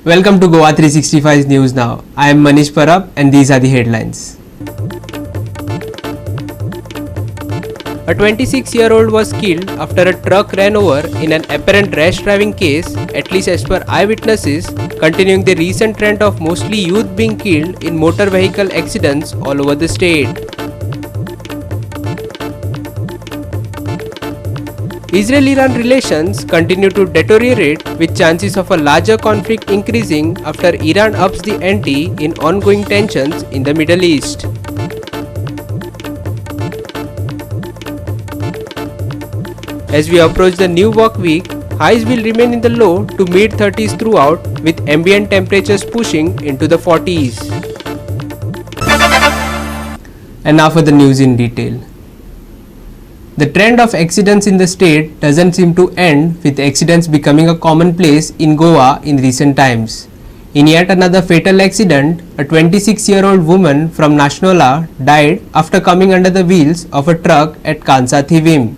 Welcome to Goa 365 News Now. I am Manish Parab and these are the headlines. A 26-year-old was killed after a truck ran over in an apparent rash driving case, at least as per eyewitnesses, continuing the recent trend of mostly youth being killed in motor vehicle accidents all over the state. Israel-Iran relations continue to deteriorate, with chances of a larger conflict increasing after Iran ups the ante in ongoing tensions in the Middle East. As we approach the new work week, highs will remain in the low to mid-30s throughout, with ambient temperatures pushing into the 40s. And now for the news in detail. The trend of accidents in the state doesn't seem to end, with accidents becoming a commonplace in Goa in recent times. In yet another fatal accident, a 26-year-old woman from Nashnola died after coming under the wheels of a truck at Kansa Thivim.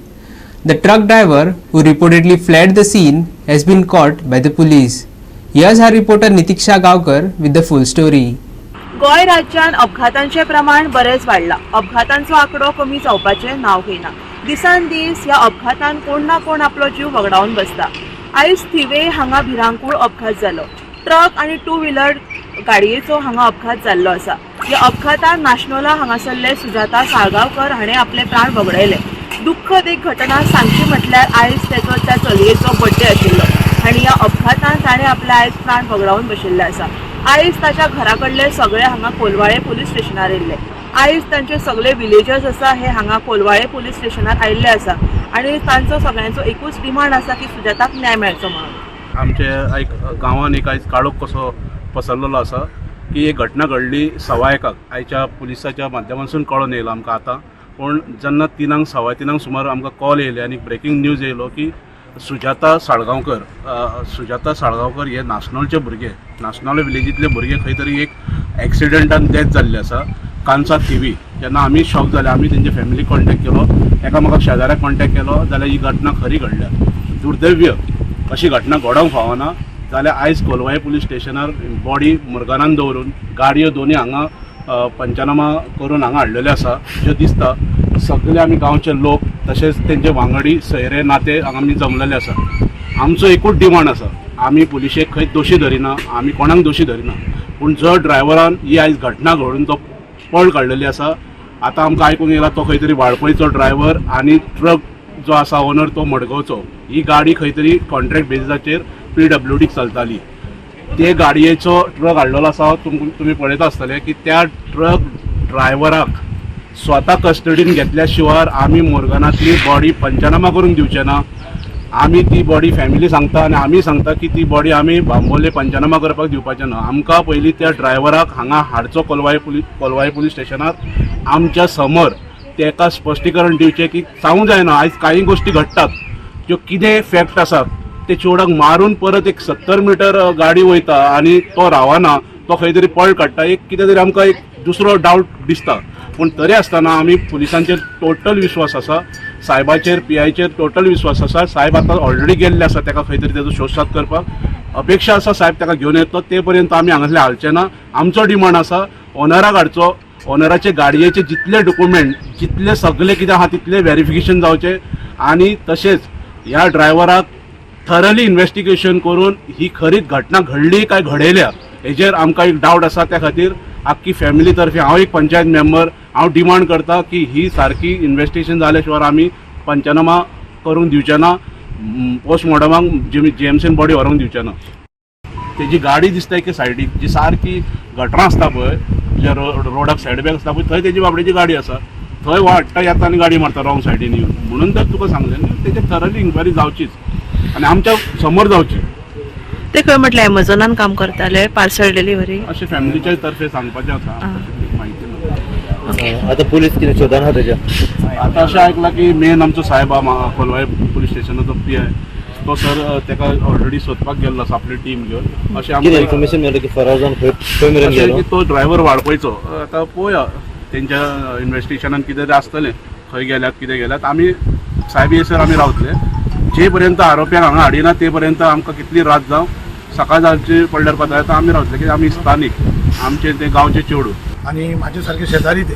The truck driver, who reportedly fled the scene, has been caught by the police. Here's our reporter Nitiksha Gaokar with the full story. गोय राज्यात अपघातांचे प्रमाण बरेच वाढला. अपघातांचो आकडो कमी जावपाचे नाव घेना. दिसान दीस ह्या अपघातान कोण ना कोण आपलो जीव वगडावन बसता. आयज थिवे हांगा भिरांकूळ अपघात जालो. ट्रक आणि टू व्हीलर गाडयेचो हांगा अपघात जाल्लो आसा. ह्या अपघातान नाशनोला हांगासरले सुजाता साळगांवकर हाणें आपले प्राण वगडयले. दुःखद एक घटना सांगची म्हटल्यार आयज तेचो त्या चलयेचो बर्थडे आशिल्लो आनी ह्या अपघातान ताणें आपले आयज प्राण वगडावन बशिल्ले आसा. आयज ताच्या घरा कडले सगळे हांगा कोलवाळे पुलीस स्टेशनार येयल्ले. आयज तांचे सगळे विलेजर्स आसा हे हांगा कोलवाळे पुलीस स्टेशनार आयिल्ले आसा आनी तांचो सगळ्यांचो एकूच डिमांड आसा की सुजाताक न्याय मेळचो म्हणून. आमच्या एक गांवांत एक आयज काळोख कसो पसरलेलो आसा की एक घटना घडली 1:15 आयच्या पुलिसाच्या माध्यमांतसून कळून येयलो आमकां आतां. पूण जेन्ना 3:15 सुमार आमकां कॉल येयले आनी ब्रेकींग न्यूज येयलो की सुजाता साळगांवकर हे नाशनोलचे भुरगे, नाशनोल विलेजींतले भुरगे खंय तरी एक एक्सिडेंटान डेथ जाल्ले आसा कांसा थिवी. जेन्ना आमी शॉक जाले, आमी तेंचे फॅमिली कॉन्टॅक्ट केलो, एकामेकाक शेजाऱ्याक कॉन्टॅक्ट केलो जाल्यार ही घटना खरी घडल्या. दुर्दैव्य अशी घटना घडोवंक फावना जाल्यार आयज कोलवाळे पुलीस स्टेशनार बॉडी मुर्गानान दवरून गाडयो दोनी हांगा पंचनामा करून हांगा हाडलेले आसा. जे दिसता सगळे आमी गांवचे लोक तशेंच तेंचे वांगडी सोयरे नाते हांगा आमी जमलेले आसा. आमचो एकूच डिमांड आसा, आमी पुलिशेक खंय दोशी धरिना, आमी कोणाक दोशी धरिना, पूण जो ड्रायव्हरान ही आयज घटना घडून तो पळ काडलेली आसा. आतां आमकां आयकूंक येयला तो खंय तरी वाळपयचो ड्रायव्हर आनी ट्रक जो आसा ओनर तो मडगांवचो. ही गाडी खंय तरी कॉन्ट्रॅक्ट बेजिसाचेर PWDक चलताली. ते गाडयेचो ट्रक हाडलेलो आसा. तुमी पळयता आसतले की त्या ट्रक ड्रायव्हराक स्वता कस्टडीन घेतल्या शिवाय आमी मुर्गानांतली बॉडी पंचनामा करून दिवचे ना. आमी ती बॉडी फॅमिली सांगता आनी आमी सांगता की ती बॉडी आमी बांबोले पंचनामा करपाक दिवपाचें ना. आमकां पयलीं त्या ड्रायव्हराक हांगा हाडचो कोलवाळे पुलीस स्टेशनार आमच्या समोर तेका स्पश्टीकरण दिवचें की सांगूंक जायना आयज कांय गोश्टी घडटात ज्यो कितें फॅक्ट आसात ते चोडाक मारून परत एक 70 मीटर गाडी वयता आनी तो रावना, तो खंय तरी पळ काडटा. एक कितें तरी आमकां एक दुसरो डावट दिसता. पूण तरी आसतना आमी पुलिसांचेर टोटल विश्वास आसा, सायबाचेर PIचेर टोटल विश्वास आसा. सायब आतां ऑलरेडी गेल्ले आसा ताका खंय तरी तेजो शोध करपाक. अपेक्षा आसा सायब ताका घेवन येतलो, ते पर्यंत आमी हांगासले हालचे ना. आमचो डिमांड आसा ओनराक हाडचो, ओनराचे गाडयेचे जितले डॉक्युमेंट जितले सगळे कितें आहा तितले व्हेरिफिकेशन जावचें आनी तशेंच ह्या ड्रायव्हराक थरली इन्व्हेस्टिगेशन करून ही खरीच घटना घडली काय घडयल्या हेजेर आमकां एक डावट आसा. त्या खातीर आख्खी फॅमिली तर्फे हांव एक पंचायत मेंबर हांव डिमांड करता की ही सारकी इन्व्हेस्टिगेशन जाल्या शिवाय आमी पंचनामा करूंक दिवचे ना, पोस्टमॉर्टमाक GMCन बॉडी व्हरूंक दिवचे ना. तेजी गाडी दिसता की सायडीक जी सारकी गटरां आसता पळय, जे रोडाक सायडबॅक आसता पळय, थंय तेजी बाबडेची गाडी आसा. थंय वाडटा येता आनी गाडी मारता रॉंग सायडीन येवन. म्हणून तर तुका सांगलें न्ही तेजेर थरली इन्क्वायरी जावचीच आनी आमच्या समोर जावची. ते खंय म्हटल्यार एमेझॉनान काम करताले, पार्सल डिलिव्हरी अशें फॅमिलीच्या तर्फे सांगपाचें आसा. माहिती ना आता पुलीस कितें शोधना तेज्या. आतां अशें आयकलां की मेन आमचो सायब कोलवाळे पुलीस स्टेशनाचो PI तो सर ताका ऑलरेडी सोदपाक गेल्लो आसा आपली टीम घेवन. अशें आमकां इन्फॉर्मेशन मेळ्ळी की फरार जावन खंय मेरेन गेलो की तो ड्रायव्हर वाळपयचो. आतां पळोवया तेंच्या इन्व्हेस्टिगेशनान कितें तरी आसतलें, खंय गेल्यात कितें गेल्यात. आमी सायब येयसर आमी रावतले जे पर्यंत आरोप्यांक हांगा हाडिना ते पर्यंत आमकां कितली रात जावं सकाळचे पडल्यार पदार्थ आमी रावतले कित्याक आमी स्थानीक आमचे ते गांवचे चेडूं. आणि माझे सारखे शेजारी ते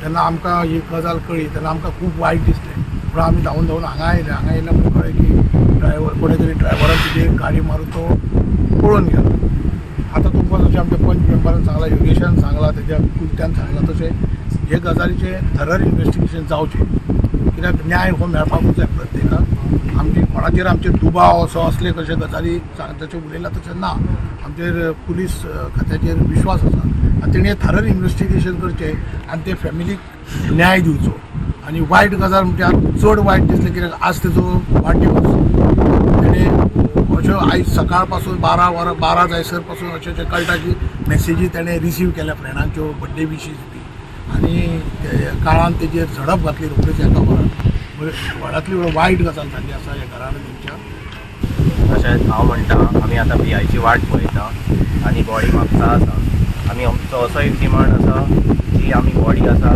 तेन्ना आमकां ही गजाल कळ्ळी तेन्ना आमकां खूब वायट दिसलें. पूण आमी धांवन धांवन हांगा येयले म्हणजे कळ्ळें की ड्रायव्हर कोणे तरी ड्रायव्हरान तिची गाडी मारून तो पळून गेलो. आतां तुमकां जशें आमच्या पंच मेंबरान सांगलां, योगेशान सांगलां, तेज्या कुलत्यान सांगलां, तशें हे गजालीचे थरर इन्व्हेस्टिगेशन जावचें कित्याक न्याय हो मेळपाकूच जाय प्रत्येकाक. आमचे कोणाचेर आमचे दुबाव असो असले कशे गजाली तशें उलयला तशें ना. आमचेर पुलीस खात्याचेर विश्वास आसा आनी तेणें थरर इन्व्हेस्टिगेशन करचें आनी ते फॅमिलीक न्याय दिवचो. आनी वायट गजाल म्हणजे चड वायट दिसलें कित्याक आज तेजो वाडदिवस तेणें अश्यो आयज सकाळ पासून 12 जायसर पासून अशें कळटा की मॅसेजी तेणें रिसीव केल्या फ्रेंडांच्यो बड्डे विशीज बी आनी काळान तेजेर झडप घातली रोखडीच एका वरान. व्हडांतली व्हड वायट गजाल जाल्ली आसा ह्या घरान तेंच्या. तशेंच हांव म्हणटा आमी आतां पियाची वाट पळयता आनी बॉडी म्हापसा आसा. आमी आमचो असो एक डिमांड आसा की आमी बॉडी आसा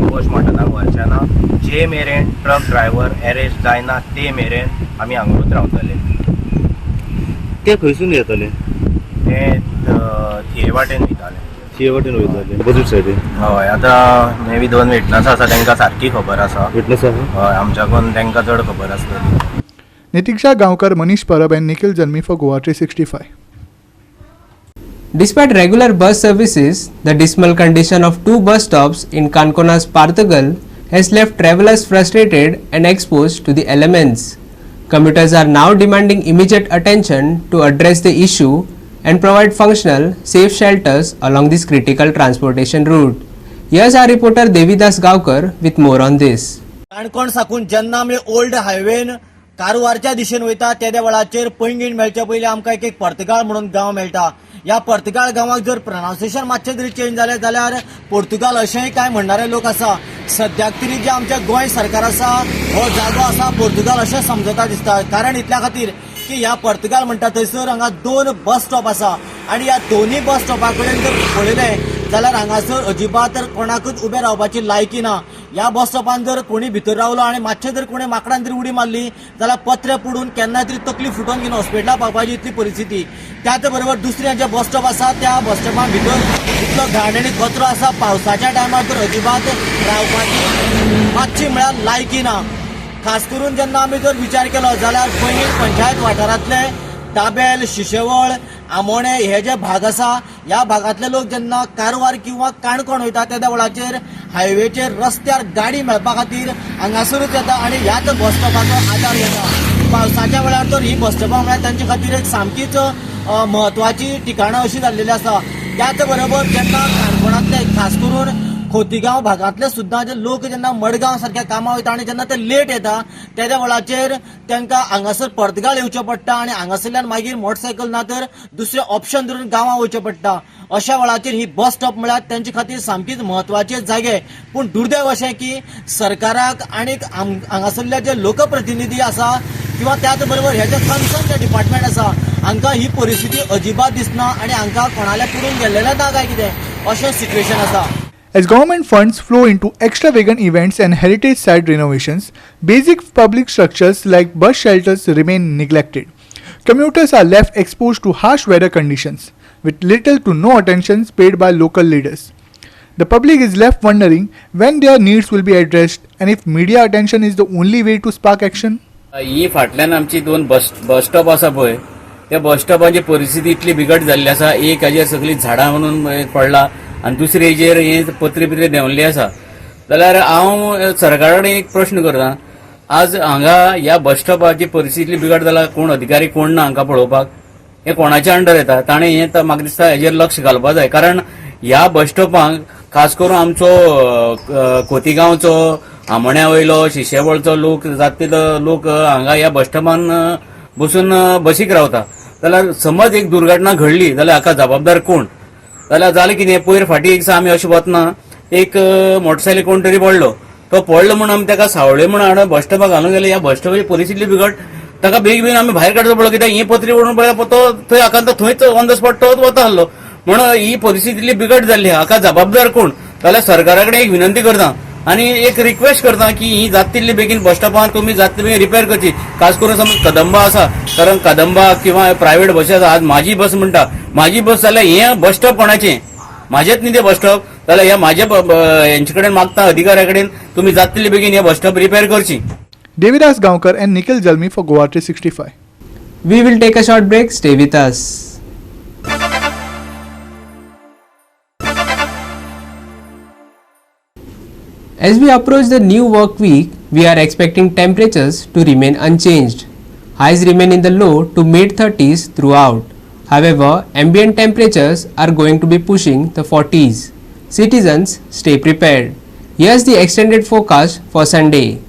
पोस्टमॉर्टमाक व्हरचे ना. जे मेरेन ट्रक ड्रायव्हर एरेस्ट जायना ते मेरेन आमी हांगूच रावतले. ते खंयसून येतले? ते थिये वाटेन वयताले. थिये वाटेन वयतले ऑपोजीट सायडीन? हय, आतां मे बी 2 विटनस आसा तांकां सारकी खबर आसा. विटनस आहा? हय, आमच्याकून तांकां चड खबर आसतली. Nitiksha Gaonkar, Manish Parab and Nikhil Janmi for Goa 365. Despite regular bus services, the dismal condition of 2 bus stops in Kankona's Parthagal has left travelers frustrated and exposed to the elements. Commuters are now demanding immediate attention to address the issue and provide functional, safe shelters along this critical transportation route. Here's our reporter Devidas Gaonkar with more on this. Canacona साकून जेन्ना आमी old हायवेन कारवारच्या दिशेन वयता त्या वेळाचेर पैंगीण मेळच्या पयलीं आमकां एक पर्तगाळ म्हणून गांव मेळटा. ह्या पर्तगाळ गांवाक जर प्रोनाउन्सिएशन मातशें जरी चेंज जालें जाल्यार पोर्तुगाल अशेंय कांय म्हणणारे लोक आसा. सद्याक तरी जे आमचें गोंय सरकार आसा हो जागो आसा पोर्तुगाल अशें समजता दिसता. कारण इतल्या खातीर की ह्या पर्तगाल म्हणटा थंयसर हांगा 2 बस स्टॉप आसा आनी ह्या दोनूय बस स्टॉपा कडेन जर पळयलें जाल्यार हांगासर अजिबात कोणाकूच उबें रावपाची लायकी ना. ह्या बस स्टॉपान जर कोणी भितर रावलो आनी मातशें जर कोणी माकडान जर उडी मारली जाल्यार पत्रे पडून केन्ना तरी तकली फुटोवन घेवन हॉस्पिटलाक पावपाची इतली परिस्थिती. त्याच बरोबर दुसरें जे बस स्टॉप आसा त्या बस स्टॉपान भितर इतलो घाणेणी कचरो आसा. पावसाच्या टायमार तर अजिबात रावपाची मातशी म्हळ्यार लायकी ना. खास करून जेन्ना आमी जर विचार केलो जाल्यार पैंगीण पंचायत वाठारांतले दाबेल, शिशेवळ, आमोणे हे जे भाग आसा ह्या भागांतले लोक जेन्ना कारवार किंवा काणकोण वयता त्या वेळाचेर हायवेचेर रस्त्यार गाडी मेळपा खातीर हांगासरूच येता आनी ह्याच बस स्टॉपाचो आदार घेता. पावसाच्या वेळार तर ही बस स्टॉपां म्हळ्यार तांचे खातीर एक सामकीच म्हत्वाची ठिकाणां अशी जाल्लेली आसा. त्याच बरोबर जेन्ना काणकोणांतले खास करून खोतीगांव भागांतले सुद्दां जे लोक जेन्ना मडगांव सारख्या कामां वयता आनी जेन्ना ते लेट येता त्या वेळाचेर तांकां हांगासर पर्तगाळ येवचें पडटा आनी हांगासरल्यान मागीर मोटरसायकल ना तर दुसरें ऑप्शन धरून गांवां वयचें पडटा. अशा वेळाचेर ही बस स्टॉप म्हळ्यार तांचे खातीर सामकीच म्हत्वाचे जागे. पूण दुर्दैव अशें की सरकाराक आनीक हांगासरले जे लोकप्रतिनिधी आसा किंवा त्याच बरोबर हे जे कन्सर्न जे डिपार्टमेंट आसा हांकां ही परिस्थिती अजिबात दिसना आनी हांकां कोणाले पुरून गेल्लेलें ना काय कितें अशें सिच्युएशन आसा. As government funds flow into extravagant events and heritage site renovations, basic public structures like bus shelters remain neglected. Commuters are left exposed to harsh weather conditions, with little to no attention paid by local leaders. The public is left wondering when their needs will be addressed and if media attention is the only way to spark action. ही फाटल्यान आमची 2 bus stop आसा पळय त्या बस स्टॉपाची परिस्थिती इतली बिकट जाल्ली आसा. एक हाजेर सगळी झाडां म्हणून पडला आनी दुसरे हेजेर हे पत्रे बित्रे देंवल्ले आसा. जाल्यार हांव सरकारा कडेन एक प्रश्न करतां. आज हांगा ह्या बस स्टॉपाची परिस्थिती बिकट जाला कोण अधिकारी कोण ना हांकां पळोवपाक. हे कोणाच्या अंडर येता ताणें हें म्हाका दिसता हेजेर लक्ष घालपाक जाय. कारण ह्या बस स्टॉपाक खास करून आमचो खोतीगांवचो, आमोण्या वयलो, शिशेवळचो लोक जातलो लोक हांगा ह्या बस स्टॉपान बसून बसीक रावता. जाल्यार समज एक दुर्घटना घडली जाल्यार हाका जबाबदार कोण? जाल्यार जालें कितें पयर फाटीं एक आमी अशें वतना एक मोटरसायकल कोण तरी पडलो. तो पडलो म्हणून आमी ताका सावळे म्हणून हाडून बस स्टॉपाक घालून गेले. ह्या बस स्टॉपाची परिस्थिती बिकट ताका बेगीन आमी भायर काडचो पडलो कित्याक ही पत्री ओडून पळय तो थंय हाका थंयच ऑन द स्पॉट तो वता आसलो. म्हणून ही परिस्थिती इतली बिकट जाल्ली हाका जबाबदार कोण? जाल्यार सरकारा कडेन एक विनंती करता आणि एक रिक्वेस्ट करता की ही जात तितली बेगीन बस स्टॉपार तुम्ही जात तितली बेगीन रिपेअर करची. खास करून समज कदंबा आसा, कारण कदंबा किंवा प्रायव्हेट बसी आसा, आज माझी बस म्हणटा, माझी बस जाल्यार हें बस स्टॉप कोणाचें, माझेच न्ही ते बस स्टॉप, जाल्यार ह्या माझ्या यांचे कडेन मागता अधिकाऱ्या कडेन तुम्ही जात तितली बेगीन हे बस स्टॉप रिपेअर करची. Devidas Gaonkar and Nikhil Jalmi for Goa 365. We will take a short break. Stay with us. As we approach the new work week, we are expecting temperatures to remain unchanged. Highs remain in the low to mid 30s throughout. However, ambient temperatures are going to be pushing the 40s. Citizens, stay prepared. Here's the extended forecast for Sunday.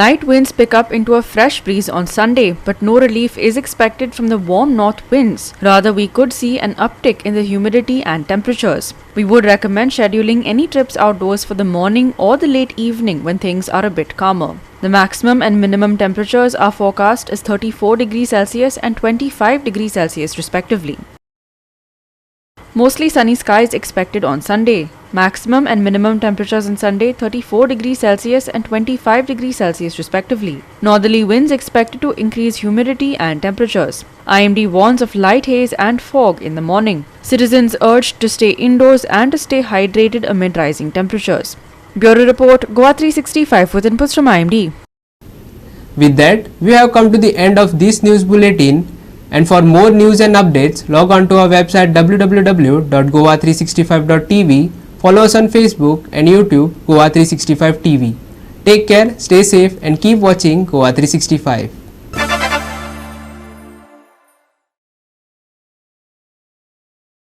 Light winds pick up into a fresh breeze on Sunday, but no relief is expected from the warm north winds. Rather, we could see an uptick in the humidity and temperatures. We would recommend scheduling any trips outdoors for the morning or the late evening when things are a bit calmer. The maximum and minimum temperatures are forecast as 34 degrees Celsius and 25 degrees Celsius respectively. Mostly sunny skies expected on Sunday. Maximum and minimum temperatures on Sunday 34 degrees Celsius and 25 degrees Celsius respectively. Northerly winds expected to increase humidity and temperatures. IMD warns of light haze and fog in the morning. Citizens urged to stay indoors and to stay hydrated amid rising temperatures. Bureau Report, Goa 365 with inputs from IMD. With that, we have come to the end of this news bulletin. And for more news and updates, log on to our website www.goa365.tv. Follow us on Facebook and YouTube, Goa 365 TV. Take care, stay safe and keep watching Goa 365.